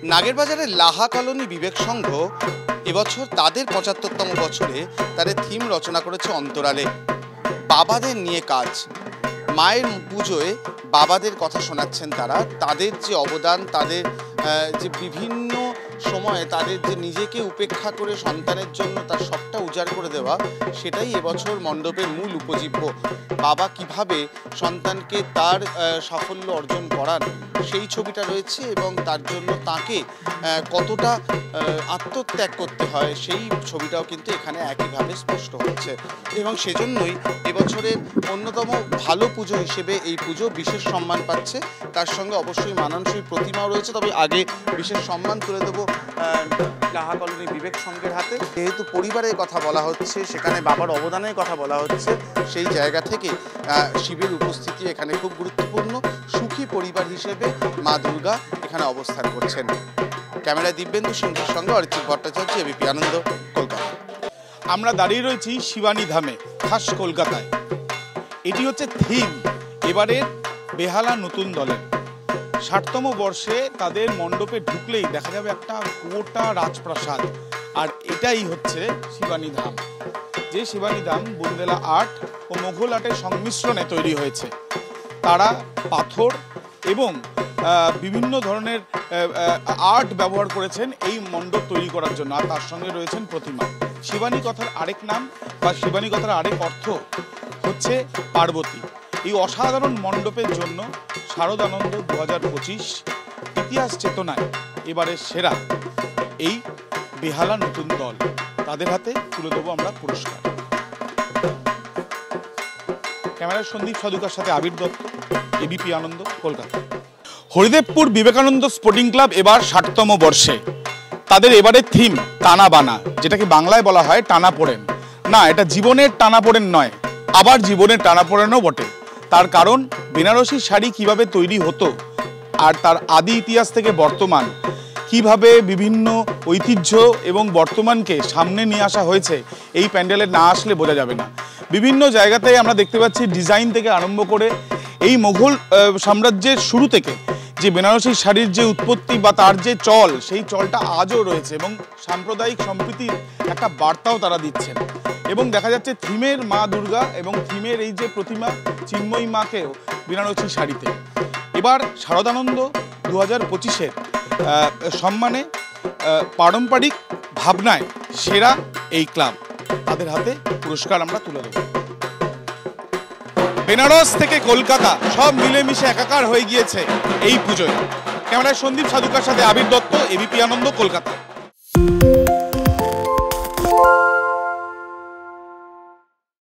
নাগেরবাজারের Laha colony বিবেক সংঘ এবছর তাদের ৭৫তম বছরে তাদের থিম রচনা করেছে অন্তরালে। বাবাদের নিয়ে কাজ। মায়ের পুজোয় বাবাদের কথা শোনাচ্ছেন তারা, তাদের যে অবদান, তাদের যে বিভিন্ন সময়ে তাদের যে নিজেকে উপেক্ষা করে সন্তানের জন্য তার সবটা উজাড় করে দেওয়া, সেটাই এবছর মণ্ডপের মূল উপজীব্য। বাবা কিভাবে সন্তানকে তার সাফল্য অর্জন করান সেই ছবিটা রয়েছে এবং তার জন্য তাকে কতটা আত্মত্যাগ করতে হয় সেই ছবিটাও কিন্তু এখানে একইভাবে স্পষ্ট হচ্ছে। এবং সেজন্যই এবছরের অন্যতম ভালো পুজো হিসেবে এই পুজো বিশেষ সম্মান পাচ্ছে। তার সঙ্গে অবশ্যই মানানসই প্রতিমাও রয়েছে। তবে আগে বিশেষ সম্মান তুলে দেবো লাহা কলোনি বিবেক সংঘের হাতে। যেহেতু পরিবারের কথা বলা হচ্ছে, সেখানে বাবার অবদানের কথা বলা হচ্ছে, সেই জায়গা থেকে শিবের উপস্থিতি এখানে খুব গুরুত্বপূর্ণ। সুখী পরিবার হিসেবে মা দুর্গা এখানে অবস্থান করছেন। ক্যামেরায় দিব্যেন্দু সিংহের সঙ্গে অরিজিৎ ভট্টাচার্য, এবিপি আনন্দ, কলকাতা। আমরা দাঁড়িয়ে রয়েছি শিবানী ধামে, খাস কলকাতায়। এটি হচ্ছে থিম এবারের বেহালা নতুন দলের ৬০তম বর্ষে। তাদের মণ্ডপে ঢুকলেই দেখা যাবে একটা গোটা রাজপ্রাসাদ, আর এটাই হচ্ছে শিবানী ধাম। যে শিবানী ধাম বুন্দেলা আর্ট ও মোঘল আর্টের সংমিশ্রণে তৈরি হয়েছে। তারা পাথর এবং বিভিন্ন ধরনের আর্ট ব্যবহার করেছেন এই মণ্ডপ তৈরি করার জন্য, আর তার সঙ্গে রয়েছেন প্রতিমা। শিবানী কথার আরেক নাম বা শিবানী কথার আরেক অর্থ হচ্ছে পার্বতী। এই অসাধারণ মণ্ডপের জন্য শারদানন্দ ২০২৫ ইতিহাস চেতনায় এবারের সেরা এই বেহালা নতুন দল, তাদের হাতে তুলে দেবো আমরা পুরস্কার। ক্যামেরার সন্দীপ সাধুকার সাথে আবির দত্ত, এবিপি আনন্দ, কলকাতা। হরিদেবপুর বিবেকানন্দ স্পোর্টিং ক্লাব এবার ৬০তম বর্ষে। তাদের এবারের থিম টানা বানা, যেটাকে বাংলায় বলা হয় টানা পোড়েন। না, এটা জীবনের টানা পোড়েন নয়, আবার জীবনের টানা পোড়েনও বটে। তার কারণ বেনারসি শাড়ি কিভাবে তৈরি হতো আর তার আদি ইতিহাস থেকে বর্তমান কিভাবে বিভিন্ন ঐতিহ্য এবং বর্তমানকে সামনে নিয়ে আসা হয়েছে, এই প্যান্ডেলে না আসলে বোঝা যাবে না। বিভিন্ন জায়গাতে আমরা দেখতে পাচ্ছি ডিজাইন থেকে আরম্ভ করে এই মোঘল সাম্রাজ্যের শুরু থেকে যে বেনারসি শাড়ির যে উৎপত্তি বা তার যে চল, সেই চলটা আজও রয়েছে এবং সাম্প্রদায়িক সম্প্রীতির একটা বার্তাও তারা দিচ্ছেন। এবং দেখা যাচ্ছে থিমের মা দুর্গা এবং থিমের এই যে প্রতিমা চিন্ময়ী মাকেও বেনারসি শাড়িতে। এবার শারদানন্দ ২০২৫-এর সম্মানে পারম্পরিক ভাবনায় সেরা এই ক্লাব, তাদের হাতে পুরস্কার আমরা তুলে দেব। বেনারস থেকে কলকাতা সব মিলেমিশে একাকার হয়ে গিয়েছে এই পুজোয়। ক্যামেরায় সন্দীপ সাধুকার সাথে আবির দত্ত, এবিপি আনন্দ, কলকাতা।